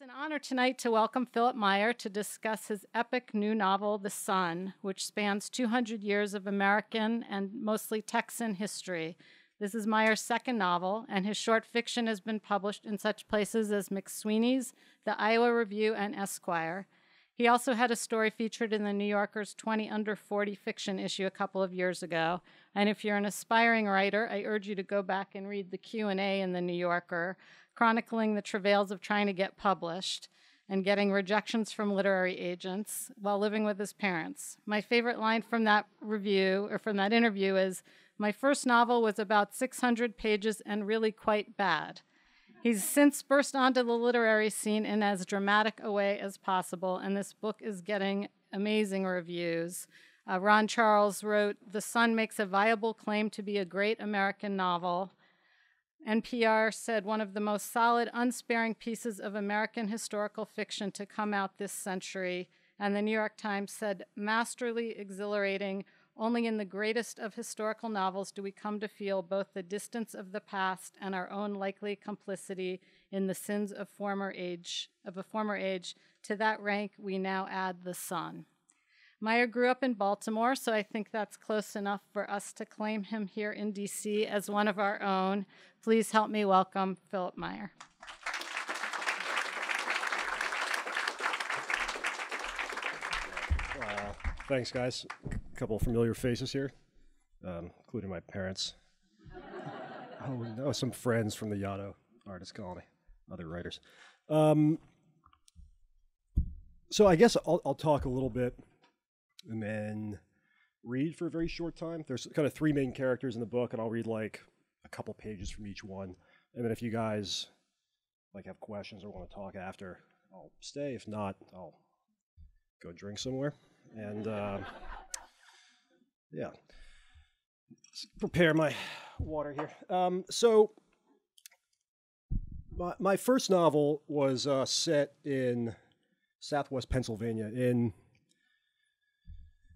an honor tonight to welcome Philipp Meyer to discuss his epic new novel, The Sun, which spans 200 years of American and mostly Texan history. This is Meyer's second novel, and his short fiction has been published in such places as McSweeney's, the Iowa Review, and Esquire. He also had a story featured in the New Yorker's 20 Under 40 fiction issue a couple of years ago. And if you're an aspiring writer, I urge you to go back and read the Q&A in the New Yorker, chronicling the travails of trying to get published and getting rejections from literary agents while living with his parents. My favorite line from that review, or from that interview, is, "My first novel was about 600 pages and really quite bad." He's since burst onto the literary scene in as dramatic a way as possible, and this book is getting amazing reviews. Ron Charles wrote, "The Sun makes a viable claim to be a great American novel." NPR said, "One of the most solid, unsparing pieces of American historical fiction to come out this century." And the New York Times said, "Masterly, exhilarating. Only in the greatest of historical novels do we come to feel both the distance of the past and our own likely complicity in the sins of a former age. To that rank, we now add The Sun." Meyer grew up in Baltimore, so I think that's close enough for us to claim him here in DC as one of our own. Please help me welcome Philipp Meyer. Thanks, guys. A couple of familiar faces here, including my parents. Oh, no, some friends from the Yaddo Artist Colony, other writers. So I guess I'll talk a little bit and then read for a very short time. There's kind of three main characters in the book, and I'll read like a couple pages from each one. And then if you guys like have questions or want to talk after, I'll stay. If not, I'll go drink somewhere. And yeah, let's prepare my water here. So my first novel was set in Southwest Pennsylvania. It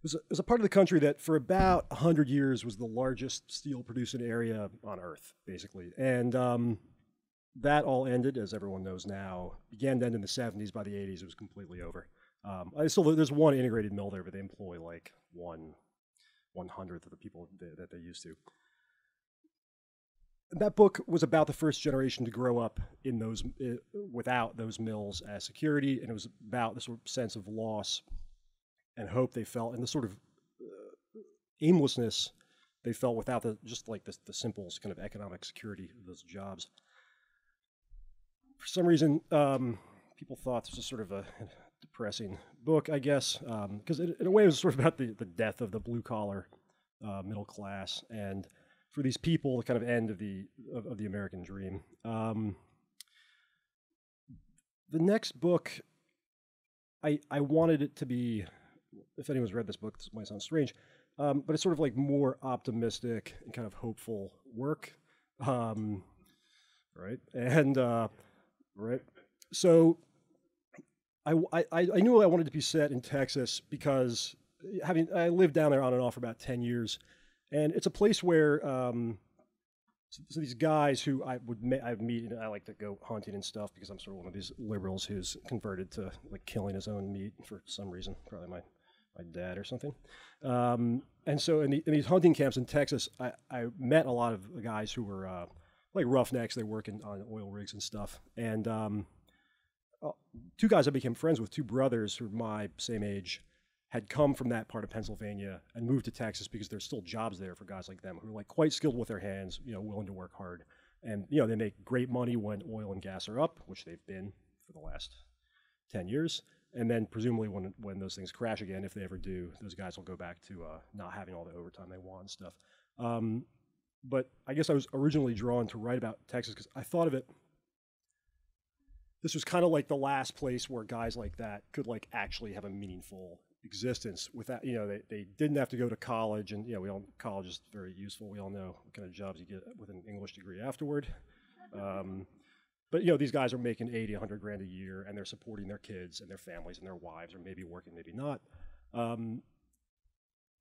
was a part of the country that for about 100 years was the largest steel producing area on Earth, basically. And that all ended, as everyone knows now, began to end in the 70s. By the 80s, it was completely over. There's one integrated mill there, but they employ like 1/100th of the people that they used to. That book was about the first generation to grow up in those without those mills as security, and it was about the sort of sense of loss and hope they felt, and the sort of aimlessness they felt without the simple kind of economic security of those jobs. For some reason, people thought this was sort of a depressing book, I guess, because in a way it was sort of about the death of the blue-collar middle class, and for these people, the kind of end of the American dream. The next book, I wanted it to be, if anyone's read this book, this might sound strange, but it's sort of like more optimistic and kind of hopeful work, right? And right, so I knew I wanted to be set in Texas because I lived down there on and off for about 10 years, and it's a place where so these guys who I'd meet, and I like to go hunting and stuff because I'm sort of one of these liberals who's converted to like killing his own meat for some reason, probably my dad or something. And so in these hunting camps in Texas, I met a lot of the guys who were like roughnecks. They work on oil rigs and stuff. And two guys I became friends with, two brothers who were my same age, had come from that part of Pennsylvania and moved to Texas because there's still jobs there for guys like them who are like quite skilled with their hands, willing to work hard. And, they make great money when oil and gas are up, which they've been for the last 10 years. And then presumably when those things crash again, if they ever do, those guys will go back to not having all the overtime they want and stuff. But I guess I was originally drawn to write about Texas because I thought of it, this was kind of like the last place where guys like that could like actually have a meaningful existence without, they didn't have to go to college, and college is very useful. We all know what kind of jobs you get with an English degree afterward. But these guys are making 80, 100 grand a year, and they're supporting their kids and their families and their wives, or maybe working, maybe not.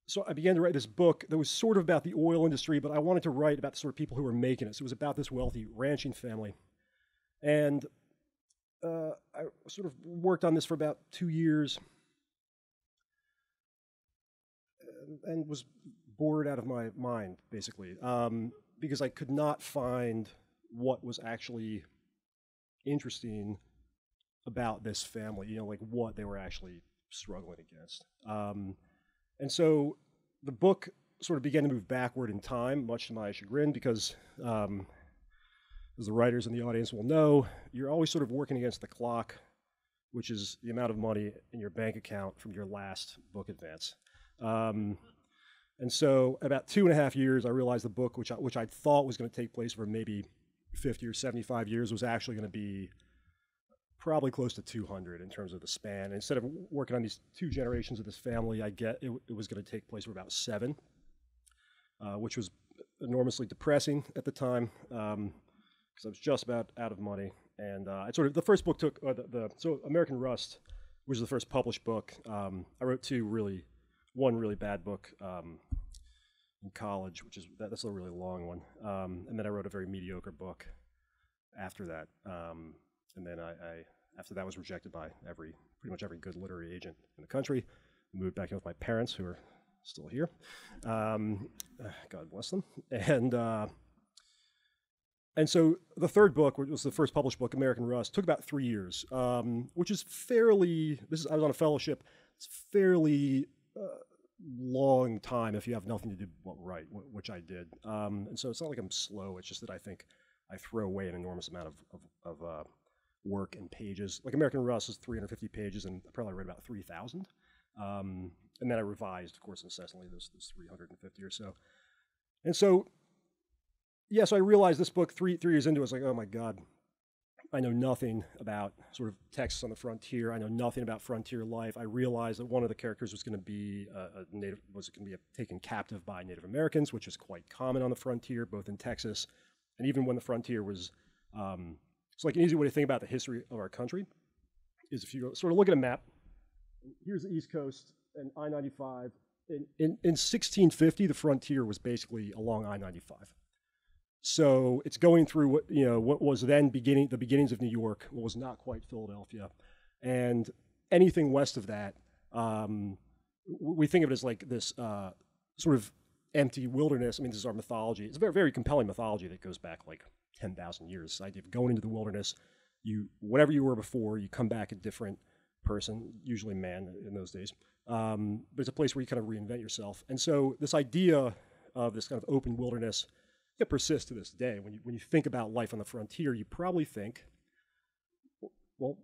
So I began to write this book that was sort of about the oil industry, but I wanted to write about the sort of people who were making it. So it was about this wealthy ranching family. And I sort of worked on this for about 2 years and was bored out of my mind, basically, because I could not find what was actually interesting about this family, like what they were actually struggling against. And so the book sort of began to move backward in time, much to my chagrin, because as the writers in the audience will know, you're always sort of working against the clock, which is the amount of money in your bank account from your last book advance. And so about 2.5 years, I realized the book, which I thought was going to take place for maybe 50 or 75 years, was actually going to be probably close to 200 in terms of the span. And instead of working on these 2 generations of this family, it was going to take place for about 7, which was enormously depressing at the time, because I was just about out of money. And the first book took, so American Rust was the first published book. I wrote one really bad book in college, that's a really long one. And then I wrote a very mediocre book after that. And then after that was rejected by pretty much every good literary agent in the country. I moved back in with my parents, who are still here. God bless them. And so the third book, which was the first published book, American Rust, took about 3 years, which is I was on a fellowship. It's fairly long time if you have nothing to do but write, which I did. And so it's not like I'm slow. It's just that I think I throw away an enormous amount of work and pages. Like American Rust is 350 pages, and I probably read about 3,000. And then I revised, of course, incessantly, this 350 or so. And so, so I realized this book 3 years into it, I was like, oh my God, I know nothing about sort of Texas on the frontier. I know nothing about frontier life. I realized that one of the characters was going to be taken captive by Native Americans, which is quite common on the frontier, both in Texas and even when the frontier was. So like an easy way to think about the history of our country is if you sort of look at a map. Here's the East Coast and I-95. In 1650, the frontier was basically along I-95. So it's going through what was then the beginnings of New York, what was not quite Philadelphia, and anything west of that, we think of it as like this sort of empty wilderness. I mean, this is our mythology. It's a very, very compelling mythology that goes back like 10,000 years. The idea of going into the wilderness, whatever you were before, you come back a different person, usually man in those days. But it's a place where you kind of reinvent yourself. And so this idea of this kind of open wilderness, it persists to this day. When you think about life on the frontier, you probably think, well,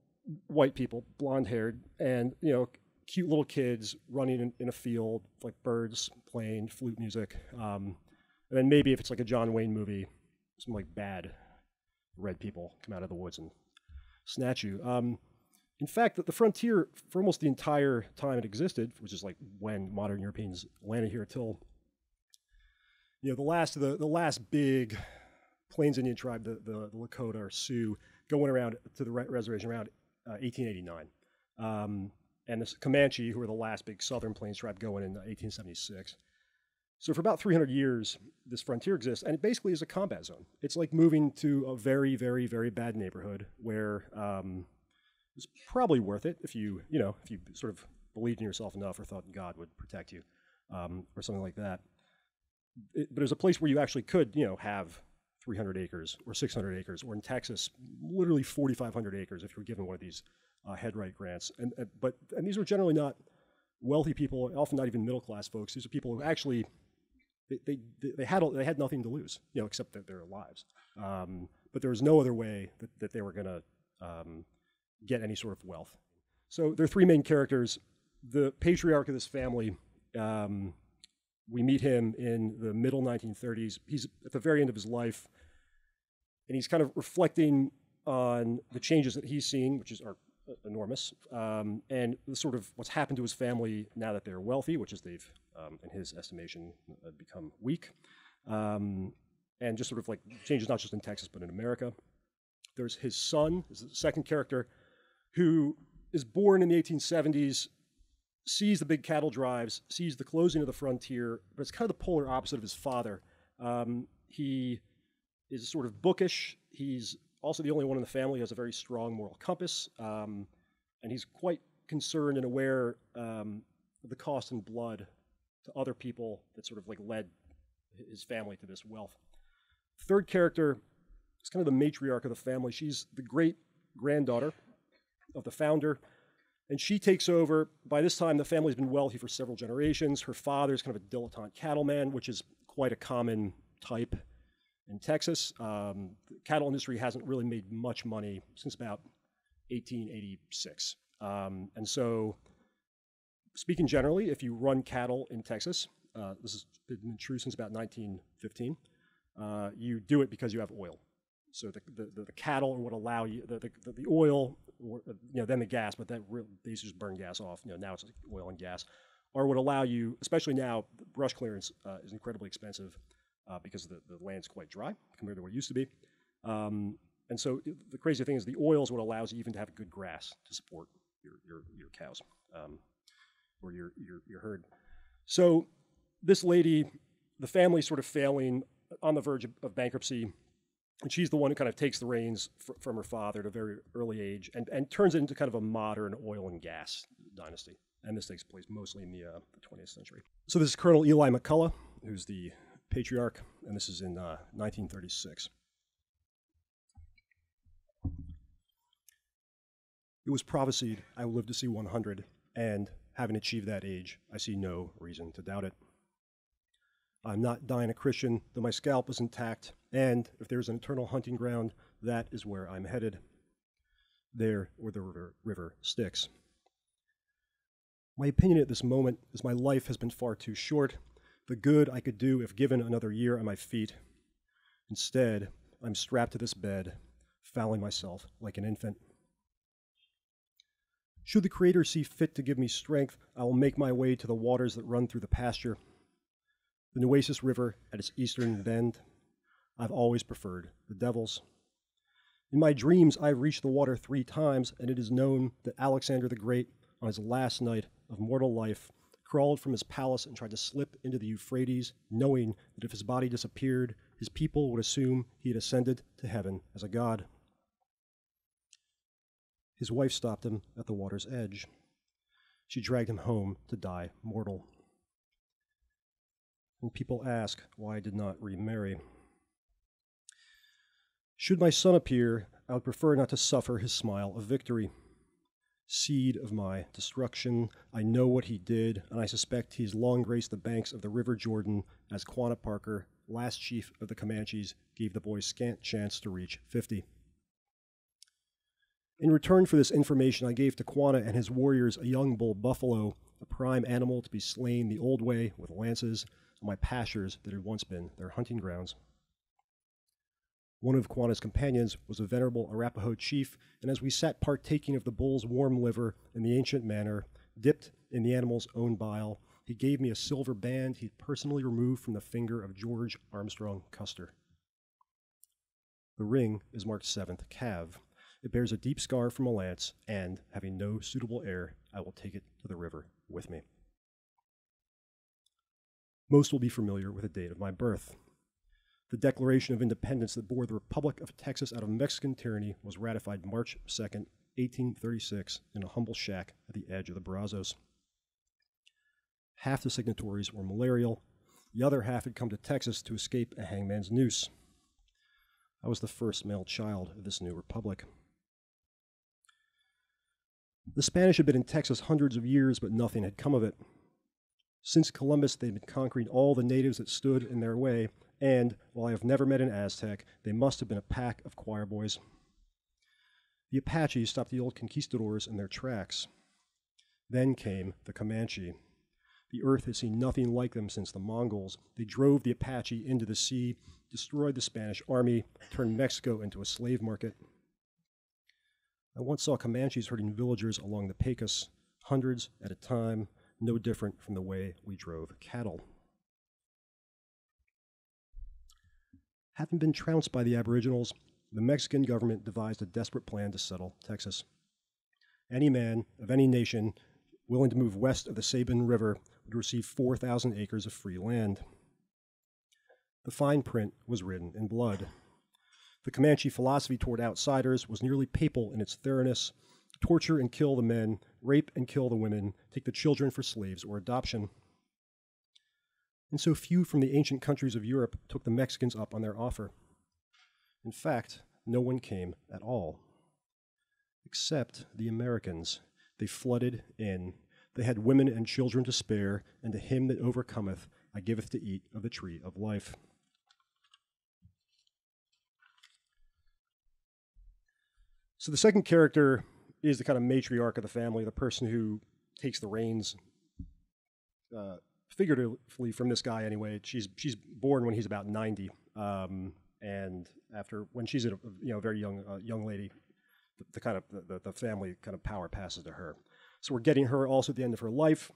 white people, blonde-haired, and cute little kids running in a field, like birds playing flute music, and then maybe if it's like a John Wayne movie, some like bad red people come out of the woods and snatch you. In fact, the frontier, for almost the entire time it existed, which is like when modern Europeans landed here, till the last big Plains Indian tribe, the Lakota or Sioux, going around to the reservation around 1889. And the Comanche, who were the last big Southern Plains tribe, going in 1876. So for about 300 years, this frontier exists, and it basically is a combat zone. It's like moving to a very, very, very bad neighborhood where it's probably worth it if you sort of believed in yourself enough or thought God would protect you, or something like that. But it was a place where you actually could, have 300 acres or 600 acres, or in Texas, literally 4,500 acres if you were given one of these headright grants. And these were generally not wealthy people, often not even middle class folks. These are people who actually they had nothing to lose, except their lives. But there was no other way that they were going to get any sort of wealth. So there are 3 main characters. The patriarch of this family. We meet him in the middle 1930s. He's at the very end of his life, and he's kind of reflecting on the changes that he's seeing, which are enormous, and the sort of what's happened to his family now that they're wealthy, which is they've, in his estimation, become weak, and just sort of like changes not just in Texas but in America. There's his son, is the second character, who is born in the 1870s, sees the big cattle drives, sees the closing of the frontier, but it's kind of the polar opposite of his father. He is sort of bookish. He's also the only one in the family who has a very strong moral compass, and he's quite concerned and aware of the cost in blood to other people that sort of like led his family to this wealth. Third character is kind of the matriarch of the family. She's the great-granddaughter of the founder, and she takes over. By this time, the family's been wealthy for several generations. Her father's kind of a dilettante cattleman, which is quite a common type in Texas. The cattle industry hasn't really made much money since about 1886. And so, speaking generally, if you run cattle in Texas, this has been true since about 1915, you do it because you have oil. So the cattle are what allow you, the oil, or, then the gas, but that really, they used to just burn gas off. Now it's like oil and gas, are what allow you, especially now, brush clearance is incredibly expensive because the land's quite dry compared to what it used to be. And so the crazy thing is the oil is what allows you even to have good grass to support your cows or your herd. So this lady, the family's sort of failing, on the verge of bankruptcy, and she's the one who kind of takes the reins from her father at a very early age and turns it into kind of a modern oil and gas dynasty. And this takes place mostly in the 20th century. So this is Colonel Eli McCullough, who's the patriarch, and this is in 1936. It was prophesied I will live to see 100, and having achieved that age, I see no reason to doubt it. I'm not dying a Christian, though my scalp is intact, and if there's an eternal hunting ground, that is where I'm headed. There where the river Styx. My opinion at this moment is my life has been far too short, the good I could do if given another year on my feet. Instead, I'm strapped to this bed, fouling myself like an infant. Should the Creator see fit to give me strength, I will make my way to the waters that run through the pasture. The Nueces River at its eastern bend. I've always preferred the Devil's. In my dreams, I've reached the water 3 times, and it is known that Alexander the Great, on his last night of mortal life, crawled from his palace and tried to slip into the Euphrates, knowing that if his body disappeared, his people would assume he had ascended to heaven as a god. His wife stopped him at the water's edge. She dragged him home to die mortal. And people ask why I did not remarry. Should my son appear, I would prefer not to suffer his smile of victory. Seed of my destruction, I know what he did, and I suspect he's long graced the banks of the River Jordan as Quanah Parker, last chief of the Comanches, gave the boy scant chance to reach 50. In return for this information, I gave to Quanah and his warriors a young bull buffalo, a prime animal to be slain the old way with lances, on my pastures that had once been their hunting grounds. One of Quanah's companions was a venerable Arapaho chief, and as we sat partaking of the bull's warm liver in the ancient manner, dipped in the animal's own bile, he gave me a silver band he'd personally removed from the finger of George Armstrong Custer. The ring is marked 7th Cav. It bears a deep scar from a lance, and, having no suitable heir, I will take it to the river with me. Most will be familiar with the date of my birth. The Declaration of Independence that bore the Republic of Texas out of Mexican tyranny was ratified March 2nd, 1836, in a humble shack at the edge of the Brazos. Half the signatories were malarial. The other half had come to Texas to escape a hangman's noose. I was the first male child of this new republic. The Spanish had been in Texas hundreds of years, but nothing had come of it. Since Columbus, they'd been conquering all the natives that stood in their way, and, while I have never met an Aztec, they must have been a pack of choir boys. The Apaches stopped the old conquistadors in their tracks. Then came the Comanche. The earth had seen nothing like them since the Mongols. They drove the Apache into the sea, destroyed the Spanish army, turned Mexico into a slave market. I once saw Comanches herding villagers along the Pecos, hundreds at a time, no different from the way we drove cattle. Having been trounced by the Aboriginals, the Mexican government devised a desperate plan to settle Texas. Any man of any nation willing to move west of the Sabine River would receive 4,000 acres of free land. The fine print was written in blood. The Comanche philosophy toward outsiders was nearly papal in its thoroughness: torture and kill the men, rape and kill the women, take the children for slaves or adoption. And so few from the ancient countries of Europe took the Mexicans up on their offer. In fact, no one came at all. Except the Americans. They flooded in. They had women and children to spare, and to him that overcometh I giveth to eat of the tree of life. So the second character is the kind of matriarch of the family, the person who takes the reins, figuratively from this guy anyway. She's born when he's about 90, and when she's a very young lady, the family kind of power passes to her. So we're getting her also at the end of her life.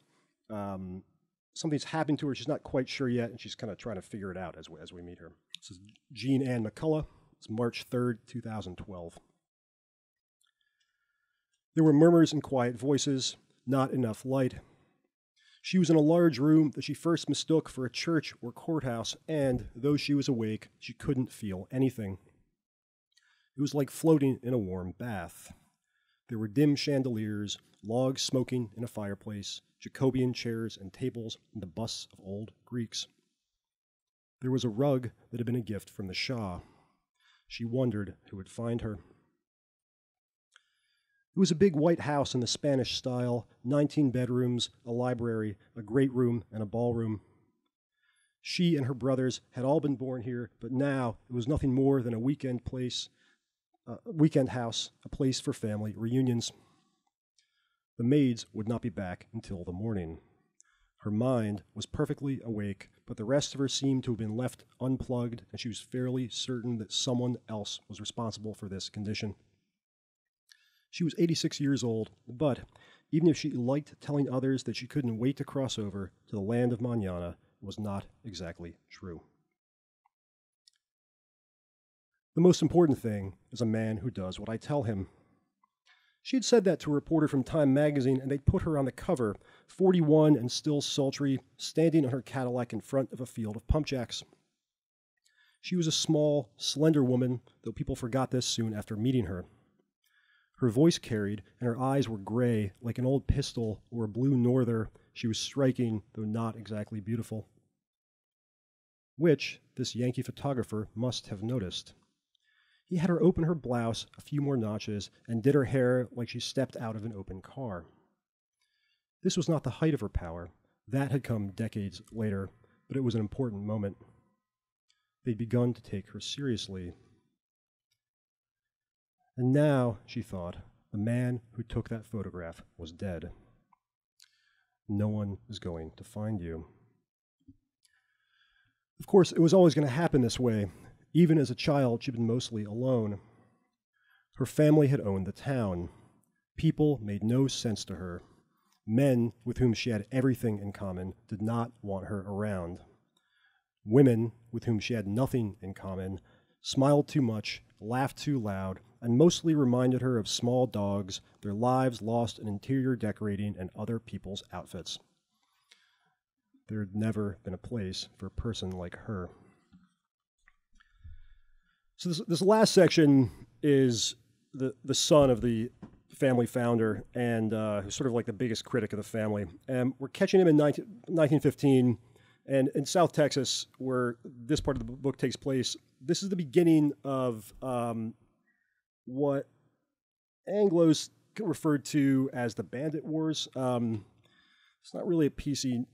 Something's happened to her. She's not quite sure yet, and she's kind of trying to figure it out as we meet her. This is Jean Ann McCullough. It's March 3rd, 2012. There were murmurs and quiet voices, not enough light. She was in a large room that she first mistook for a church or courthouse, and, though she was awake, she couldn't feel anything. It was like floating in a warm bath. There were dim chandeliers, logs smoking in a fireplace, Jacobean chairs and tables, and the busts of old Greeks. There was a rug that had been a gift from the Shah. She wondered who would find her. It was a big white house in the Spanish style, 19 bedrooms, a library, a great room, and a ballroom. She and her brothers had all been born here, but now it was nothing more than a weekend house, a place for family reunions. The maids would not be back until the morning. Her mind was perfectly awake, but the rest of her seemed to have been left unplugged, and she was fairly certain that someone else was responsible for this condition. She was 86 years old, but even if she liked telling others that she couldn't wait to cross over to the land of Mañana, it was not exactly true. The most important thing is a man who does what I tell him. She had said that to a reporter from Time magazine, and they'd put her on the cover, 41 and still sultry, standing on her Cadillac in front of a field of pumpjacks. She was a small, slender woman, though people forgot this soon after meeting her. Her voice carried, and her eyes were gray, like an old pistol or a blue norther. She was striking, though not exactly beautiful. Which this Yankee photographer must have noticed. He had her open her blouse a few more notches and did her hair like she stepped out of an open car. This was not the height of her power. That had come decades later, but it was an important moment. They'd begun to take her seriously. And now, she thought, the man who took that photograph was dead. No one is going to find you. Of course, it was always going to happen this way. Even as a child, she'd been mostly alone. Her family had owned the town. People made no sense to her. Men with whom she had everything in common did not want her around. Women with whom she had nothing in common smiled too much, laughed too loud, and mostly reminded her of small dogs, their lives lost in interior decorating and other people's outfits. There had never been a place for a person like her. So this last section is the son of the family founder and who's sort of like the biggest critic of the family. And we're catching him in 1915, and in South Texas, where this part of the book takes place. This is the beginning of what Anglos referred to as the Bandit Wars. It's not really a PC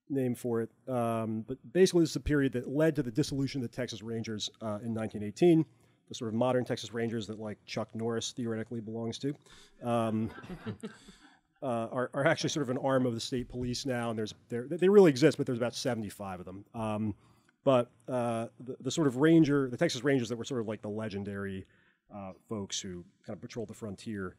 name for it, but basically this is a period that led to the dissolution of the Texas Rangers in 1918, the sort of modern Texas Rangers that like Chuck Norris theoretically belongs to, are actually sort of an arm of the state police now, and they really exist, but there's about 75 of them. But the sort of the Texas Rangers that were sort of like the legendary folks who kind of patrolled the frontier,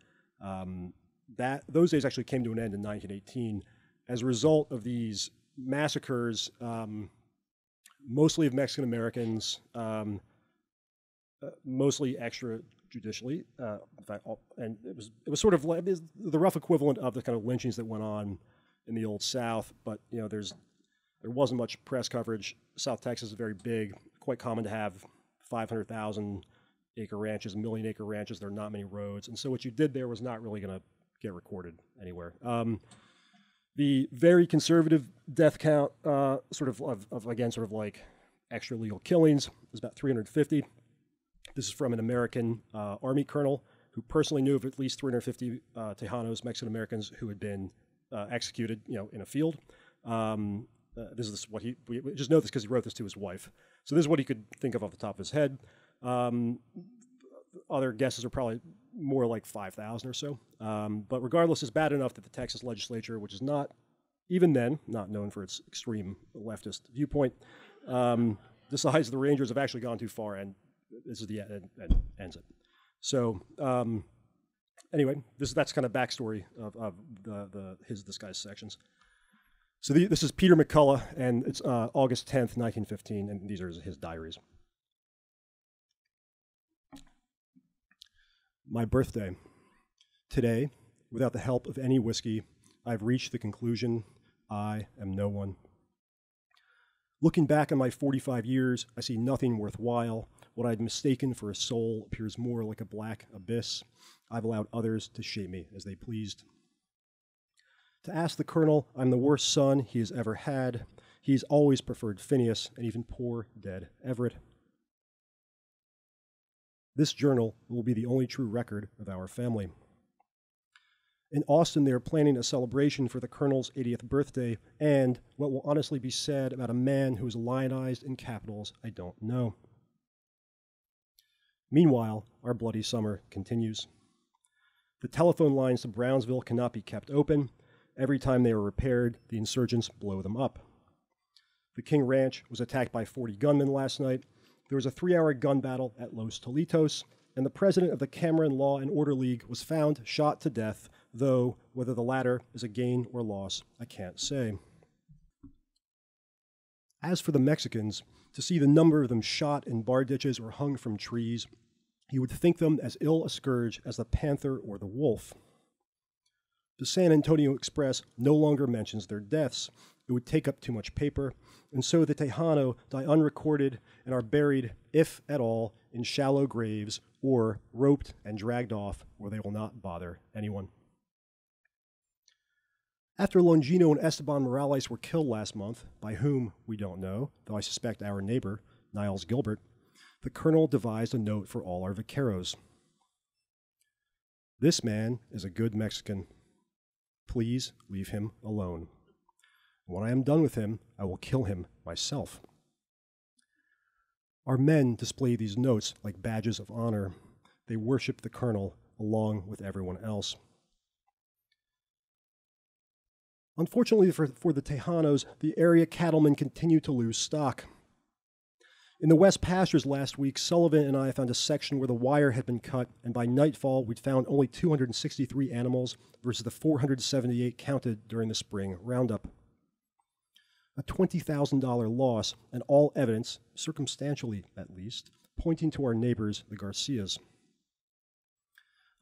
those days actually came to an end in 1918 as a result of these massacres, mostly of Mexican Americans, mostly extrajudicially. In fact, and it was sort of like the rough equivalent of the kind of lynchings that went on in the Old South. But there wasn't much press coverage. South Texas is very big, quite common to have 500,000 acre ranches, million acre ranches. There are not many roads. And so what you did there was not really going to get recorded anywhere. The very conservative death count, sort of again, sort of like extra legal killings, is about 350. This is from an American Army colonel who personally knew of at least 350 Tejanos, Mexican Americans, who had been executed, in a field. This is what we just know this because he wrote this to his wife. So this is what he could think of off the top of his head. Other guesses are probably more like 5,000 or so. But regardless, it's bad enough that the Texas legislature, which is not, even then, not known for its extreme leftist viewpoint, decides the Rangers have actually gone too far, and this is the end, and ends it. So anyway, that's kind of backstory of this guy's sections. So this is Peter McCullough, and it's August 10th, 1915, and these are his diaries. My birthday. Today, without the help of any whiskey, I've reached the conclusion I am no one. Looking back on my 45 years, I see nothing worthwhile. What I'd mistaken for a soul appears more like a black abyss. I've allowed others to shape me as they pleased. To ask the colonel, I'm the worst son he has ever had. He's always preferred Phineas and even poor dead Everett. This journal will be the only true record of our family. In Austin, they are planning a celebration for the colonel's 80th birthday, and what will honestly be said about a man who is lionized in capitals, I don't know. Meanwhile, our bloody summer continues. The telephone lines to Brownsville cannot be kept open. Every time they are repaired, the insurgents blow them up. The King Ranch was attacked by 40 gunmen last night. There was a 3-hour gun battle at Los Tolitos, and the president of the Cameron Law and Order League was found shot to death, though whether the latter is a gain or loss, I can't say. As for the Mexicans, to see the number of them shot in bar ditches or hung from trees, you would think them as ill a scourge as the panther or the wolf. The San Antonio Express no longer mentions their deaths. It would take up too much paper, and so the Tejano die unrecorded and are buried, if at all, in shallow graves or roped and dragged off where they will not bother anyone. After Longino and Esteban Morales were killed last month, by whom we don't know, though I suspect our neighbor, Niles Gilbert, the colonel devised a note for all our vaqueros. This man is a good Mexican. Please leave him alone. When I am done with him, I will kill him myself. Our men display these notes like badges of honor. They worship the colonel along with everyone else. Unfortunately for the Tejanos, the area cattlemen continue to lose stock. In the West Pastures last week, Sullivan and I found a section where the wire had been cut, and by nightfall we'd found only 263 animals versus the 478 counted during the spring roundup. A $20,000 loss, and all evidence, circumstantially at least, pointing to our neighbors, the Garcias.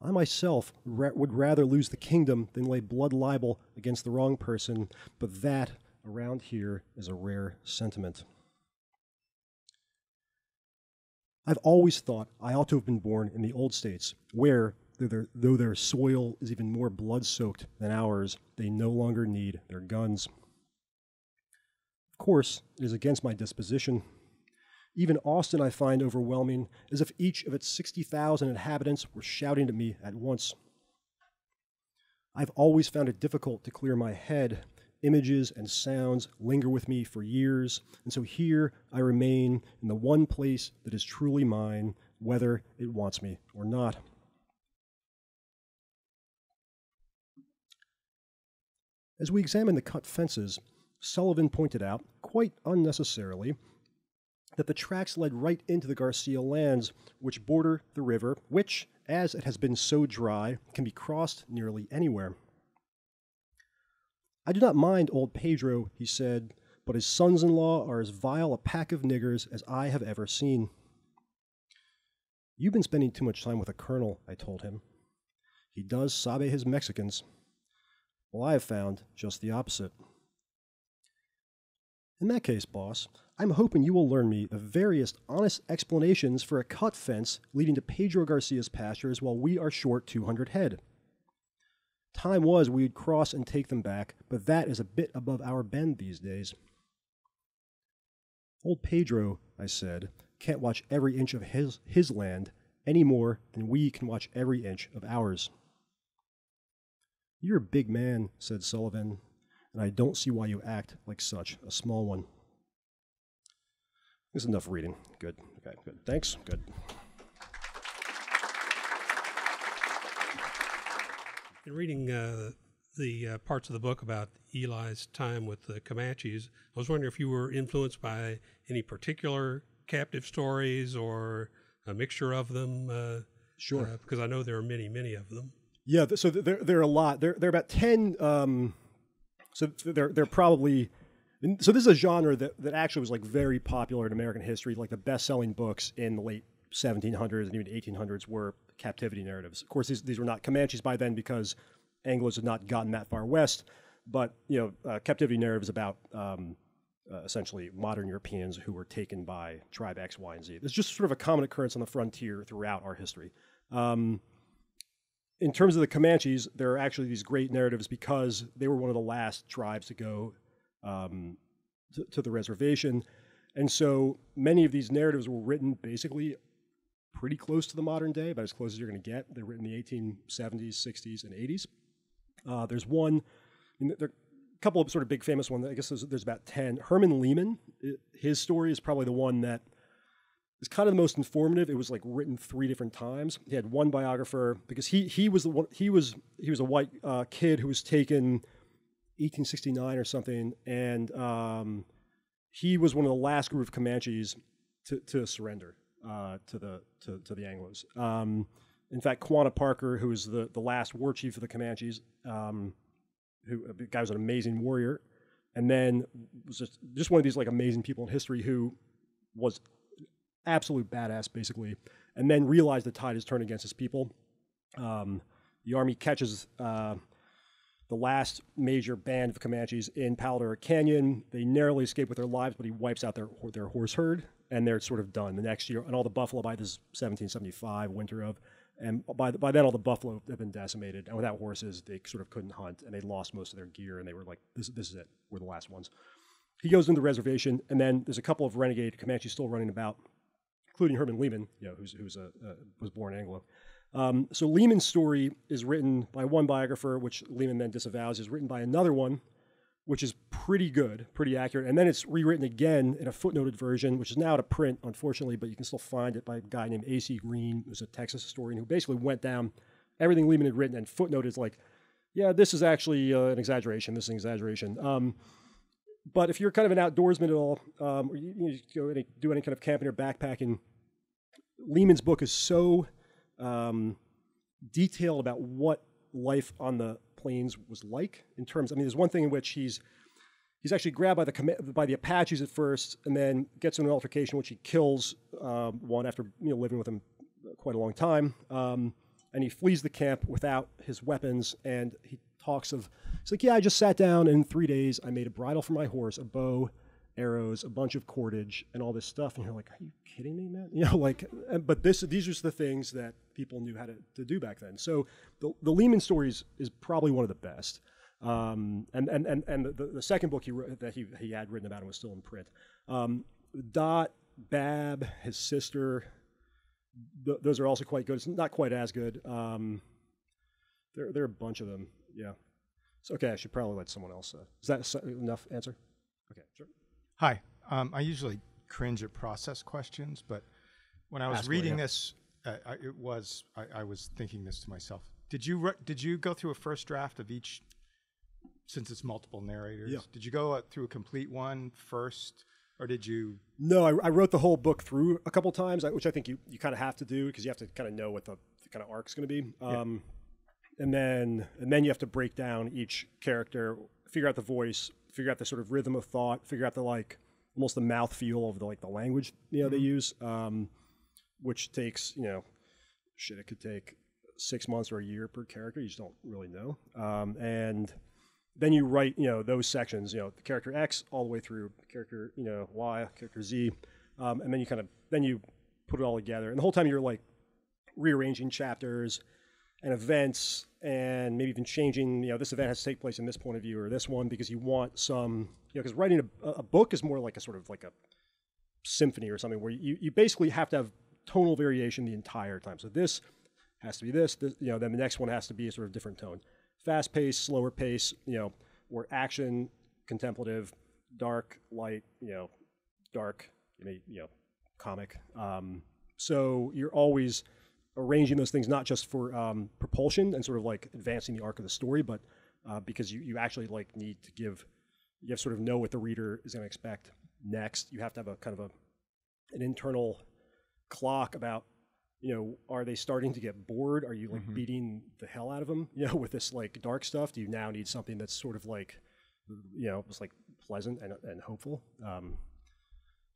I myself would rather lose the kingdom than lay blood libel against the wrong person, but that, around here, is a rare sentiment. I've always thought I ought to have been born in the old states, where, though their soil is even more blood-soaked than ours, they no longer need their guns. Of course, it is against my disposition. Even Austin I find overwhelming, as if each of its 60,000 inhabitants were shouting at me at once. I've always found it difficult to clear my head. Images and sounds linger with me for years, and so here I remain in the one place that is truly mine, whether it wants me or not. As we examine the cut fences, Sullivan pointed out, quite unnecessarily, that the tracks led right into the Garcia lands, which border the river, which, as it has been so dry, can be crossed nearly anywhere. I do not mind old Pedro, he said, but his sons-in-law are as vile a pack of niggers as I have ever seen. You've been spending too much time with a colonel, I told him. He does sabe his Mexicans. Well, I have found just the opposite. In that case, boss, I'm hoping you will learn me the various honest explanations for a cut fence leading to Pedro Garcia's pastures while we are short 200 head. Time was we'd cross and take them back, but that is a bit above our bend these days. Old Pedro, I said, can't watch every inch of his land any more than we can watch every inch of ours. You're a big man, said Sullivan, and I don't see why you act like such a small one. This is enough reading. Good. Okay, good. Thanks. Good. In reading the parts of the book about Eli's time with the Comanches, I was wondering if you were influenced by any particular captive stories or a mixture of them. Sure. Because I know there are many, many of them. Yeah, so there are a lot. There are about 10. So they're probably. So this is a genre that actually was like very popular in American history. Like the best-selling books in the late 1700s and even 1800s were captivity narratives. Of course, these were not Comanches by then because Anglos had not gotten that far west. But captivity narratives about essentially modern Europeans who were taken by tribe X, Y, and Z. It's just sort of a common occurrence on the frontier throughout our history. In terms of the Comanches, there are actually these great narratives because they were one of the last tribes to go to the reservation. And so many of these narratives were written basically pretty close to the modern day, about as close as you're going to get. They're written in the 1870s, 60s, and 80s. There's one, there are a couple of sort of big famous ones. I guess there's about 10. Herman Lehman, his story is probably the one that is kind of the most informative. It was like written 3 different times. He had one biographer because he was the one, he was a white kid who was taken 1869 or something, and he was one of the last group of Comanches to surrender to the Anglos. In fact, Quanah Parker, who was the last war chief of the Comanches, the guy was an amazing warrior, and then was just one of these like amazing people in history who was absolute badass basically, and then realized the tide has turned against his people. The army catches the last major band of Comanches in Palo Duro Canyon. They narrowly escape with their lives, but he wipes out their horse herd, and they're sort of done. The next year, and all the buffalo by this 1775 winter of, and by then all the buffalo have been decimated, and without horses, they sort of couldn't hunt, and they lost most of their gear, and they were like, this is it, we're the last ones. He goes into the reservation, and then there's a couple of renegade Comanches still running about, including Herman Lehman, who was born Anglo. So Lehman's story is written by one biographer, which Lehman then disavows, is written by another one, which is pretty good, pretty accurate. And then it's rewritten again in a footnoted version, which is now out of print, unfortunately, but you can still find it by a guy named A.C. Green, who's a Texas historian, who basically went down everything Lehman had written and footnoted is like, yeah, this is actually an exaggeration, this is an exaggeration. But if you're kind of an outdoorsman at all, or you go do any kind of camping or backpacking, Lehman's book is so detailed about what life on the plains was like in terms. I mean, there's one thing in which he's actually grabbed by the Apaches at first, and then gets in an altercation, which he kills one after living with him quite a long time, and he flees the camp without his weapons. And he talks of, he's like, yeah, I just sat down, and in 3 days I made a bridle for my horse, a bow, arrows, a bunch of cordage, and all this stuff. And you're like, are you kidding me, man? But these are just the things that people knew how to do back then. So the Lehman stories is probably one of the best. And the second book he wrote, that he had written about him, was still in print. Dot, Bab, his sister, those are also quite good. It's not quite as good. There are a bunch of them. Yeah. So, okay, I should probably let someone else. Is that enough answer? Okay, sure. Hi. I usually cringe at process questions, but when I was reading this, I was thinking this to myself. Did you go through a first draft of each, since it's multiple narrators? Yeah. Did you go through a complete one first, or did you? No, I wrote the whole book through a couple times, which I think you kind of have to do because you have to kind of know what the kind of arc's going to be. And then you have to break down each character, figure out the voice, figure out the sort of rhythm of thought, figure out the almost the mouth feel of the language they use, which takes it could take 6 months or a year per character. You just don't really know. And then you write, those sections, the character X all the way through character, Y, character Z, and then you put it all together. And the whole time you're like rearranging chapters and events, and maybe even changing, this event has to take place in this point of view or this one, because you want some, because writing a book is more like a sort of like a symphony or something, where you basically have to have tonal variation the entire time. So this has to be this, then the next one has to be a sort of different tone. Fast pace, slower pace, or action, contemplative, dark, light, dark, comic. So you're always arranging those things, not just for propulsion and sort of like advancing the arc of the story, but because you actually like need to you have sort of know what the reader is going to expect next. You have to have a kind of an internal clock about, are they starting to get bored? Are you like beating the hell out of them, with this like dark stuff? Do you now need something that's sort of like, just like pleasant and hopeful?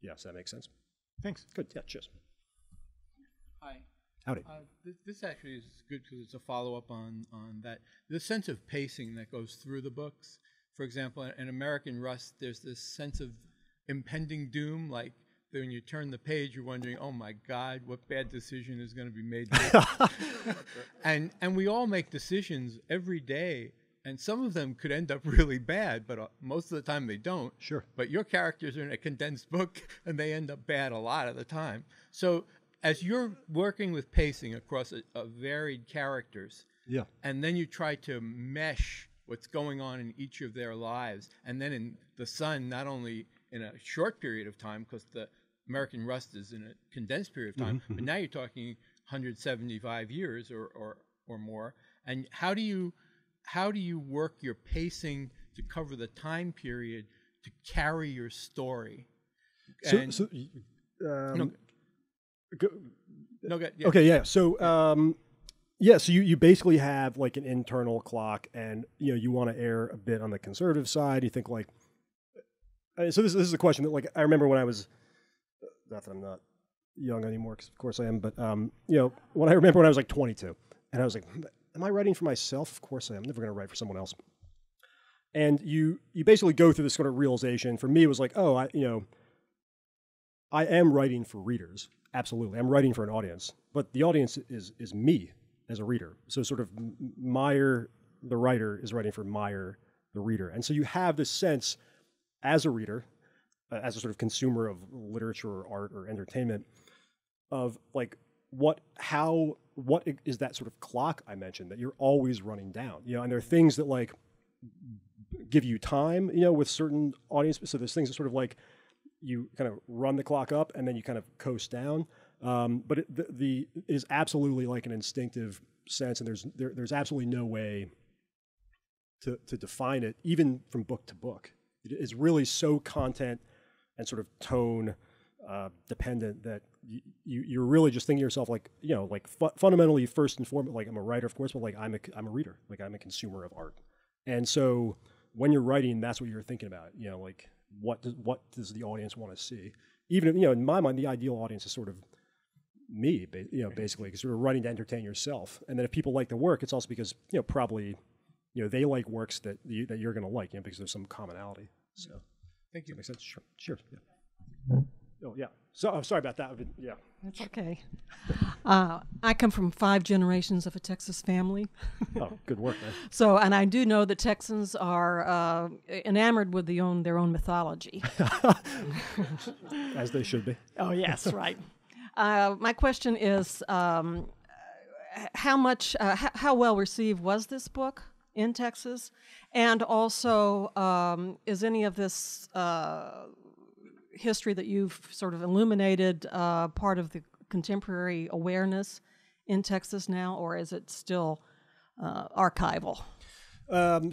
Yes, that makes sense. Thanks. Good. Yeah, cheers. Hi. Howdy. This actually is good because it's a follow-up on that. The sense of pacing that goes through the books. For example, in American Rust, there's this sense of impending doom, like when you turn the page, you're wondering, oh my God, what bad decision is going to be made next? And we all make decisions every day, and some of them could end up really bad, but most of the time they don't. Sure. But your characters are in a condensed book, and they end up bad a lot of the time. So as you're working with pacing across a varied characters, yeah, and then you try to mesh what's going on in each of their lives, and then in The Sun, not only in a short period of time, because the American Rust is in a condensed period of time, but now you're talking 175 years or more. And how do you work your pacing to cover the time period to carry your story? Yeah. Okay, yeah. So, so you basically have like an internal clock, and you want to err a bit on the conservative side. You think like, so this is a question that like I remember when I was, not that I'm not young anymore, because of course I am, but when I remember when I was like 22, and I was like, am I writing for myself? Of course I am. I'm never going to write for someone else. And you basically go through this sort of realization. For me, it was like, oh, I am writing for readers. Absolutely. I'm writing for an audience, but the audience is me as a reader. So sort of Meyer, the writer, is writing for Meyer, the reader. And so you have this sense as a reader, as a sort of consumer of literature or art or entertainment, of like what is that sort of clock I mentioned that you're always running down, and there are things that like give you time, with certain audience. So there's things that sort of like you kind of run the clock up and then you kind of coast down. But it is absolutely like an instinctive sense, and there's absolutely no way to define it, even from book to book. It is really so content and sort of tone dependent that you're really just thinking to yourself like, fundamentally first and foremost, like I'm a writer, of course, but like I'm a reader, like I'm a consumer of art. And so when you're writing, that's what you're thinking about, like what does the audience want to see? Even, in my mind, the ideal audience is sort of me, basically, because you're writing to entertain yourself. And then if people like the work, it's also because, probably, they like works that you're going to like, because there's some commonality. So, thank you. Does that make sense? Sure. Yeah. Oh, yeah. So I'm sorry about that. Yeah. That's okay. I come from 5 generations of a Texas family. Oh, good work, man. So, and I do know that Texans are enamored with their own mythology. As they should be. Oh, yes, right. My question is, how well received was this book in Texas? And also, is any of this history that you've sort of illuminated part of the contemporary awareness in Texas now, or is it still archival?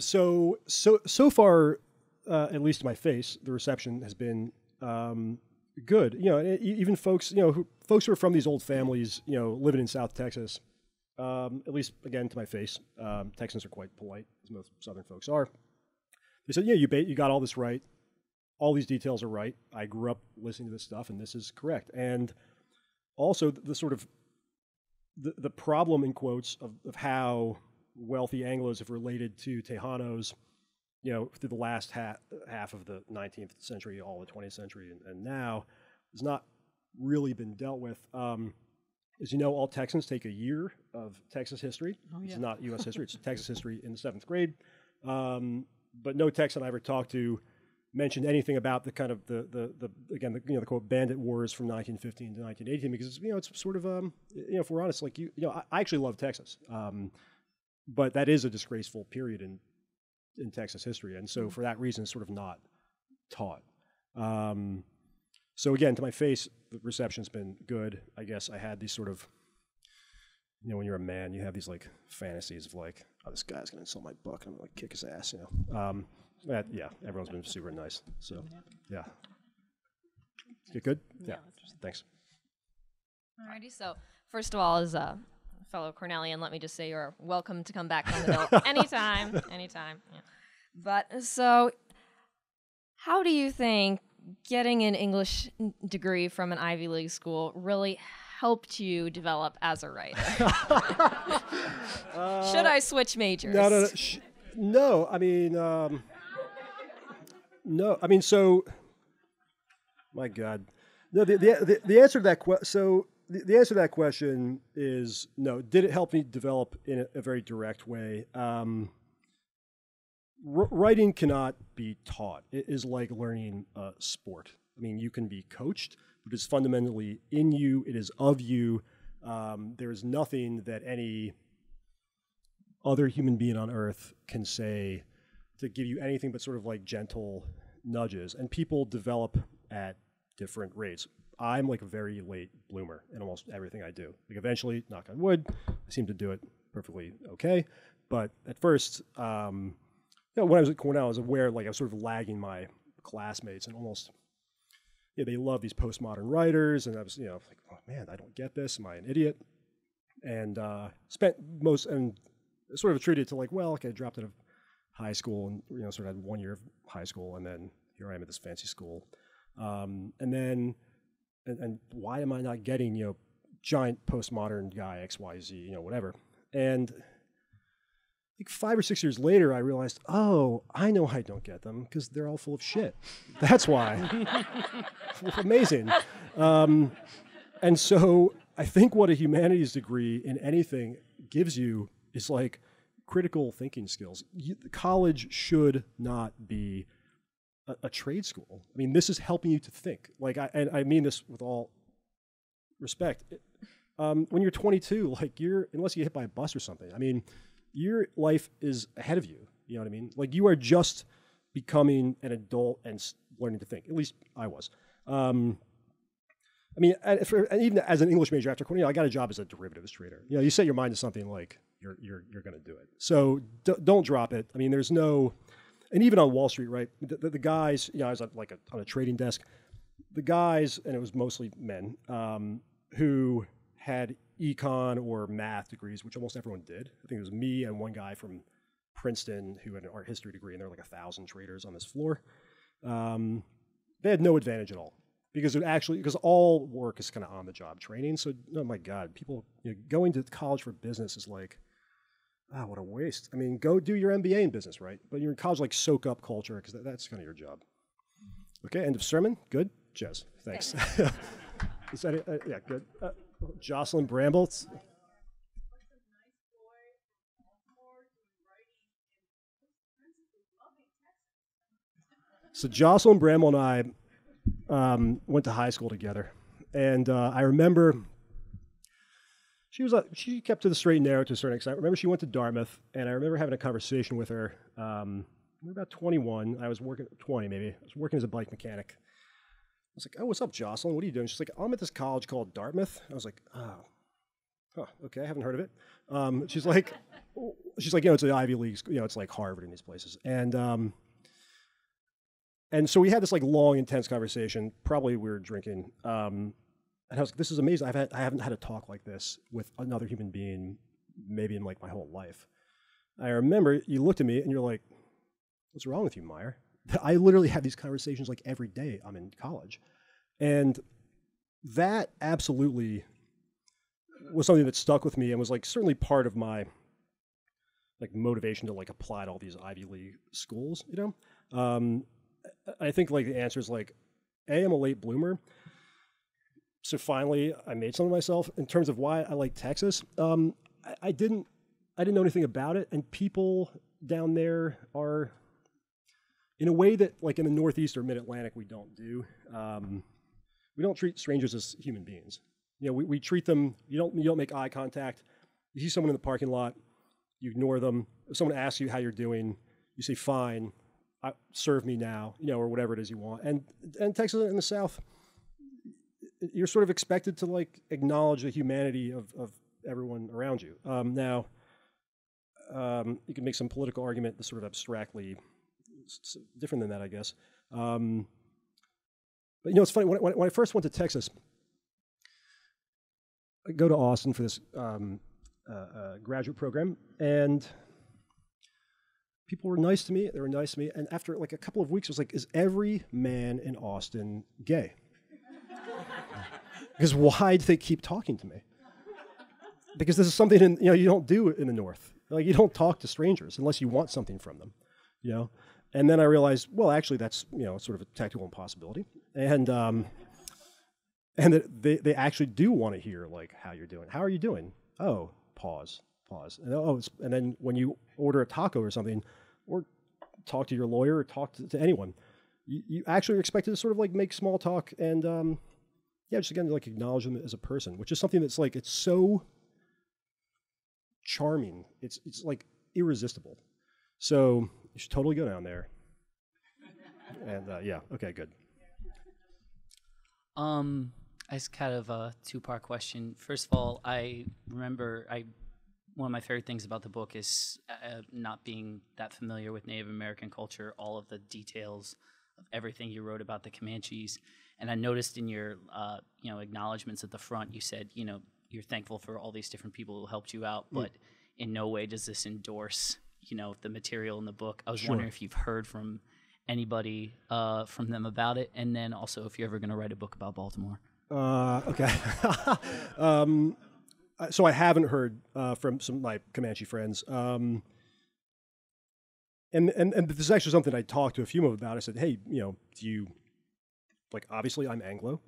So far, at least to my face, the reception has been good. Even folks, folks who are from these old families, living in South Texas, at least again to my face, Texans are quite polite, as most Southern folks are. They said, you got all this right. All these details are right. I grew up listening to this stuff, and this is correct. And also the sort of the problem, in quotes, of how wealthy Anglos have related to Tejanos through the last half of the 19th century, all the 20th century, and now has not really been dealt with. As you know, all Texans take a year of Texas history. Oh, yeah. It's not U.S. history; it's Texas history in the 7th grade. But no Texan I ever talked to mentioned anything about the kind of the quote bandit wars from 1915 to 1918, because it's sort of if we're honest, like I actually love Texas, but that is a disgraceful period in Texas history, and so for that reason, it's sort of not taught. So again, to my face, the reception's been good. I guess I had these sort of, when you're a man, you have these like fantasies of like, oh, this guy's gonna insult my book, and I'm gonna kick his ass, yeah, everyone's been super nice. So, yeah. Get good? Yeah. Thanks. Alrighty. So, first of all, as a fellow Cornellian, let me just say you're welcome to come back on the bill anytime. Yeah. But so, how do you think getting an English degree from an Ivy League school really helped you develop as a writer? Should I switch majors? No. I mean, no. I mean, so, my God, no. The answer to that the answer to that question is no. Did it help me develop in a very direct way? Writing cannot be taught. It is like learning a sport. I mean, you can be coached, but it's fundamentally in you. It is of you. There is nothing that any other human being on earth can say to give you anything but sort of like gentle nudges. And people develop at different rates. I'm like a very late bloomer in almost everything I do. Like eventually, knock on wood, I seem to do it perfectly okay. But at first, when I was at Cornell, I was aware, like I was sort of lagging my classmates, and almost, they love these postmodern writers, and I was, like, oh man, I don't get this. Am I an idiot? And spent most, and sort of attributed to like, well, okay, I dropped out of high school, and sort of had 1 year of high school, and then here I am at this fancy school, and then, and why am I not getting giant postmodern guy XYZ, whatever, and like 5 or 6 years later, I realized, oh, I know I don't get them because they're all full of shit. That's why. Amazing. And so I think what a humanities degree in anything gives you is like critical thinking skills. College should not be a trade school. I mean, this is helping you to think. Like, I mean this with all respect. When you're 22, like unless you get hit by a bus or something, I mean, your life is ahead of you. You know what I mean? Like you are just becoming an adult and learning to think. At least I was. I mean, and even as an English major after Cornell, I got a job as a derivatives trader. You set your mind to something, like you're going to do it. So don't drop it. I mean, there's no, and even on Wall Street, right? The guys, I was on a trading desk. The guys, and it was mostly men, who had econ or math degrees, which almost everyone did. I think it was me and one guy from Princeton who had an art history degree, and there were like 1,000 traders on this floor. They had no advantage at all because all work is kind of on the job training. So, oh my God, people going to college for business is like, what a waste. I mean, go do your MBA in business, right? But you're in college, like soak up culture because that's kind of your job. Okay, end of sermon. Good, Jez. Thanks. Is that it? Yeah, good. Jocelyn Bramble. So Jocelyn Bramble and I went to high school together, and I remember she kept to the straight and narrow to a certain extent. I remember she went to Dartmouth, and I remember having a conversation with her. We were about 21. I was working 20 maybe. I was working as a bike mechanic. I was like, oh, what's up, Jocelyn? What are you doing? She's like, I'm at this college called Dartmouth. I was like, okay, I haven't heard of it. She's like, it's an Ivy League, it's like Harvard in these places. And so we had this like long, intense conversation. Probably we were drinking. And I was like, this is amazing. I haven't had a talk like this with another human being, maybe in like my whole life. I remember you looked at me and you're like, what's wrong with you, Meyer? I literally have these conversations like every day I'm in college. And that absolutely was something that stuck with me and was like certainly part of my like motivation to like apply to all these Ivy League schools, you know? I think like the answer is like, I'm a late bloomer. So finally I made something of myself. In terms of why I like Texas, I didn't know anything about it, and people down there are in a way that like in the Northeast or Mid-Atlantic we don't do. We don't treat strangers as human beings. You know, we treat them, you don't make eye contact. You see someone in the parking lot, you ignore them. If someone asks you how you're doing, you say, fine, serve me now, you know, or whatever it is you want. And Texas in the South, you're sort of expected to like acknowledge the humanity of everyone around you. Now, you can make some political argument that's sort of abstractly different than that, I guess. But you know, it's funny, when I first went to Texas, I go to Austin for this graduate program, and people were nice to me. They were nice to me. And after like a couple of weeks, I was like, is every man in Austin gay? Because why do they keep talking to me? Because this is something you don't do in the North. Like, you don't talk to strangers unless you want something from them, you know? And then I realized, well, actually, that's, you know, sort of a technical impossibility. And that they actually do want to hear, like, how you're doing. How are you doing? Oh, pause. And, and then when you order a taco or something, or talk to your lawyer or talk to anyone, you actually are expected to sort of, like, make small talk and, just again, like, acknowledge them as a person, which is something that's, like, it's so charming. It's like irresistible. So you should totally go down there. And okay, good. It's kind of a two-part question. First of all, I remember one of my favorite things about the book is not being that familiar with Native American culture, all of the details of everything you wrote about the Comanches. And I noticed in your acknowledgments at the front, you said, you know, you're thankful for all these different people who helped you out, but in no way does this endorse, you know, the material in the book. I was wondering if you've heard from anybody from them about it, and then also if you're ever going to write a book about Baltimore. Okay. So I haven't heard from some of my Comanche friends. And this is actually something I talked to a few of them about. I said, hey, you know, do you, like, obviously I'm Anglo.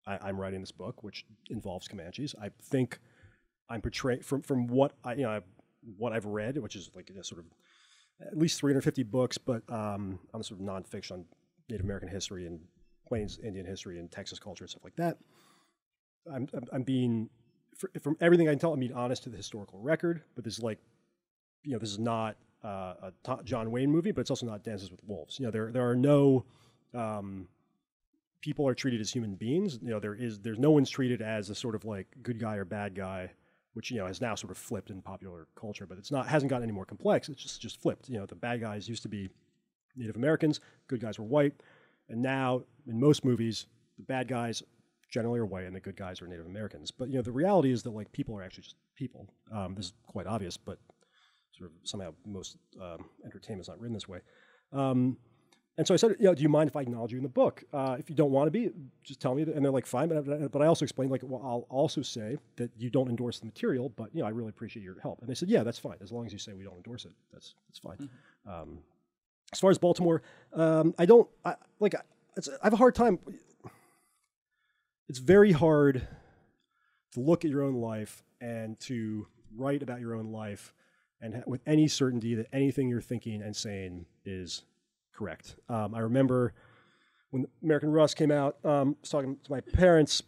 I'm writing this book, which involves Comanches. I think I'm portraying, from what what I've read, which is like sort of at least 350 books, but on the sort of nonfiction on Native American history and Plains Indian history and Texas culture and stuff like that. I'm being, from everything I can tell, I'm being honest to the historical record, but this is like, you know, this is not a John Wayne movie, but it's also not Dances with Wolves. You know, there are no, people are treated as human beings. You know, there's no one's treated as a sort of like good guy or bad guy, which, you know, has now sort of flipped in popular culture, but hasn't gotten any more complex. It's just flipped. You know, the bad guys used to be Native Americans, good guys were white, and now in most movies, the bad guys generally are white and the good guys are Native Americans. But, you know, the reality is that, like, people are actually just people. This is quite obvious, but sort of somehow most entertainment's not written this way. And so I said, you know, do you mind if I acknowledge you in the book? If you don't want to be, just tell me. And they're like, fine. But I also explained, like, well, I'll also say that you don't endorse the material, but, you know, I really appreciate your help. And they said, yeah, that's fine. As long as you say we don't endorse it, that's fine. Mm-hmm. As far as Baltimore, I have a hard time. It's very hard to look at your own life and to write about your own life and with any certainty that anything you're thinking and saying is correct. I remember when American Rust came out, I was talking to my parents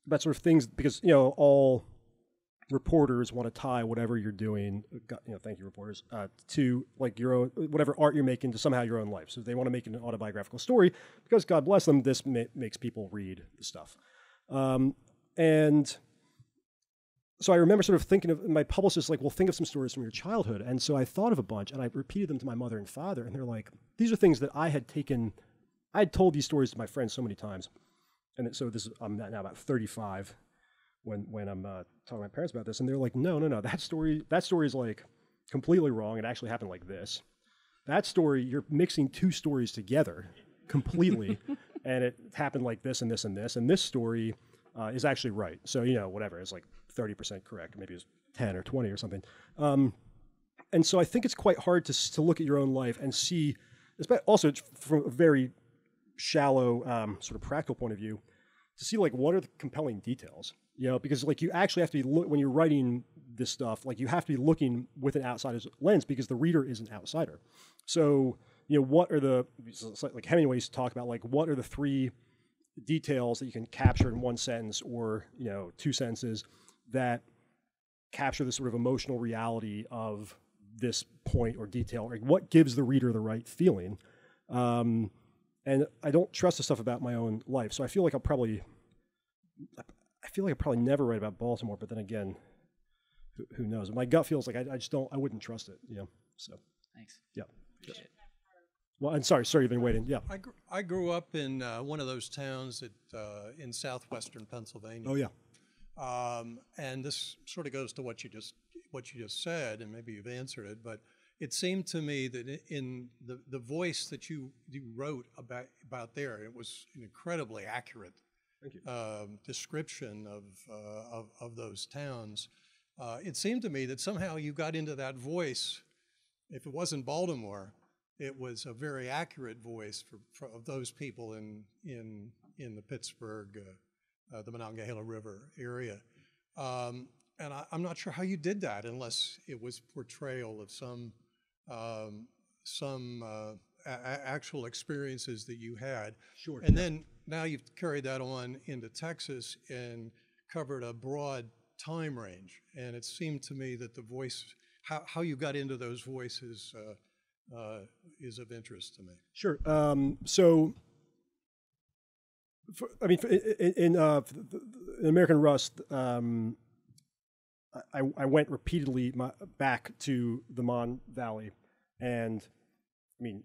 about sort of things, because, you know, all reporters want to tie whatever you're doing, you know, thank you, reporters, to like your own, whatever art you're making, to somehow your own life. So they want to make it an autobiographical story because, God bless them, this makes people read the stuff. And so I remember sort of thinking of, my publicist like, well, think of some stories from your childhood. And so I thought of a bunch, and I repeated them to my mother and father, and they're like, these are things that I had told these stories to my friends so many times. And so I'm now about 35 when I'm talking to my parents about this, and they're like, no, that story is like completely wrong. It actually happened like this. That story, you're mixing two stories together completely, and it happened like this and this and this, and this story is actually right. So, you know, whatever, it's like 30% correct, or maybe it's 10 or 20 or something. And so I think it's quite hard to look at your own life and see, also from a very shallow sort of practical point of view, to see like what are the compelling details, because like you actually have to be when you're writing this stuff, like you have to be looking with an outsider's lens because the reader is an outsider. So what are like Hemingway's talk about, like what are the 3 details that you can capture in 1 sentence or 2 sentences that capture the sort of emotional reality of this point or detail, like what gives the reader the right feeling. And I don't trust the stuff about my own life, so I feel like I'll probably never write about Baltimore. But then again, who knows? My gut feels like I wouldn't trust it. So Thanks. Yeah. Well, and sorry, you've been waiting. Yeah. I grew up in one of those towns in southwestern Pennsylvania. Oh yeah. And this sort of goes to what you just said, and maybe you've answered it, but it seemed to me that in the voice that you wrote about there, it was an incredibly accurate description of those towns. It seemed to me that somehow you got into that voice. If it wasn't Baltimore, it was a very accurate voice of those people in the Pittsburgh, the Monongahela River area. And I'm not sure how you did that unless it was portrayal of some actual experiences that you had. Sure. And then now you've carried that on into Texas and covered a broad time range. And it seemed to me that the voice, how you got into those voices is of interest to me. Sure. So, in American Rust, I went repeatedly back to the Mon Valley, and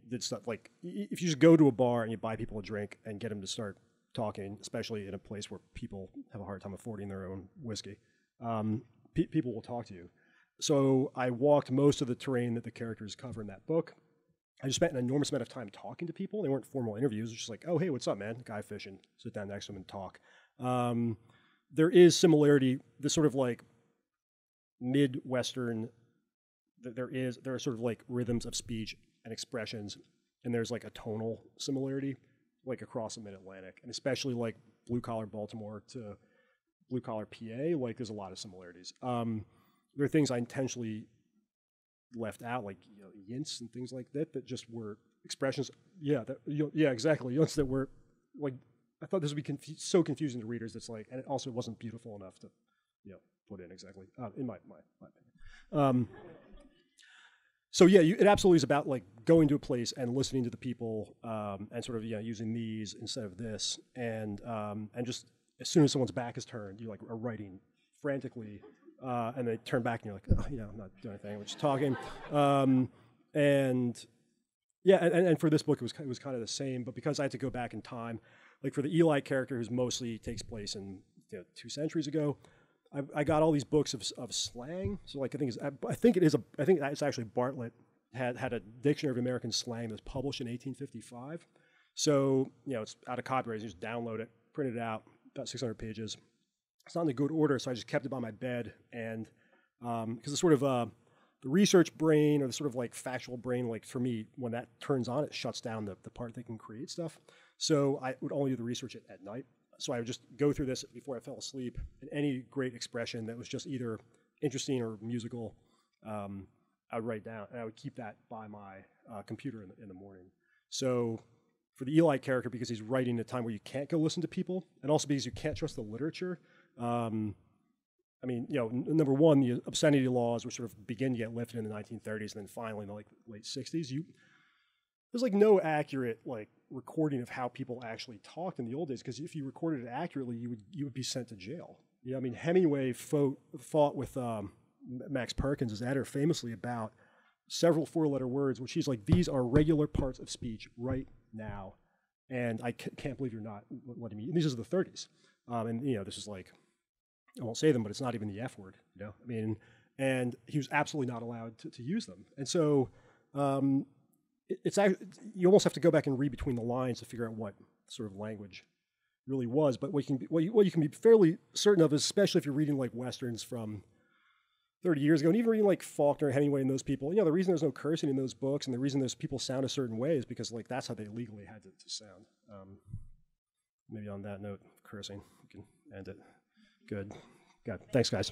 did stuff like if you just go to a bar and you buy people a drink and get them to start talking, especially in a place where people have a hard time affording their own whiskey, people will talk to you. So I walked most of the terrain that the characters cover in that book. I just spent an enormous amount of time talking to people. They weren't formal interviews. It was just like, oh, hey, what's up, man? Guy fishing. Sit down next to him and talk. There is similarity, this sort of like Midwestern, there are sort of like rhythms of speech and expressions, and there's like a tonal similarity like across the Mid-Atlantic, and especially like blue-collar Baltimore to blue-collar PA, like there's a lot of similarities. There are things I intentionally left out, like yints and things like that just were expressions. Yeah, exactly. Yints that were like, I thought this would be so confusing to readers. That's like, and it also wasn't beautiful enough to, put in exactly in my opinion. So yeah, it absolutely is about like going to a place and listening to the people, and sort of using these instead of this, and just as soon as someone's back is turned, you like are writing frantically. And they turn back and you're like, oh, I'm not doing anything, we're just talking. And for this book, it was kind of the same, but because I had to go back in time, like for the Eli character, who's mostly takes place in 2 centuries ago, I got all these books of slang. So like I think it's actually Bartlett had a dictionary of American slang that was published in 1855. So it's out of copyright. You just download it, print it out, about 600 pages. It's not in a good order, so I just kept it by my bed. And because the sort of the research brain or the sort of like factual brain, like for me, when that turns on, it shuts down the part that can create stuff. So I would only do the research at night. So I would just go through this before I fell asleep. And any great expression that was just either interesting or musical, I would write down. And I would keep that by my computer in the morning. So for the Eli character, because he's writing at a time where you can't go listen to people, and also because you can't trust the literature, number one, the obscenity laws, which sort of begin to get lifted in the 1930s, and then finally in the late 60s, there's like no accurate like recording of how people actually talked in the old days, because if you recorded it accurately, you would be sent to jail. Hemingway fought with Max Perkins, his editor, famously about several 4-letter words, which he's like, these are regular parts of speech right now, and I can't believe you're not letting me. And these are the 30s, this is like, I won't say them, but it's not even the F word, and he was absolutely not allowed to use them. And so you almost have to go back and read between the lines to figure out what sort of language really was. But what you can be fairly certain of, especially if you're reading like Westerns from 30 years ago, and even reading like Faulkner, Hemingway, and those people, the reason there's no cursing in those books and the reason those people sound a certain way is because like that's how they legally had to sound. Maybe on that note, cursing, we can end it. Good. Thanks, guys.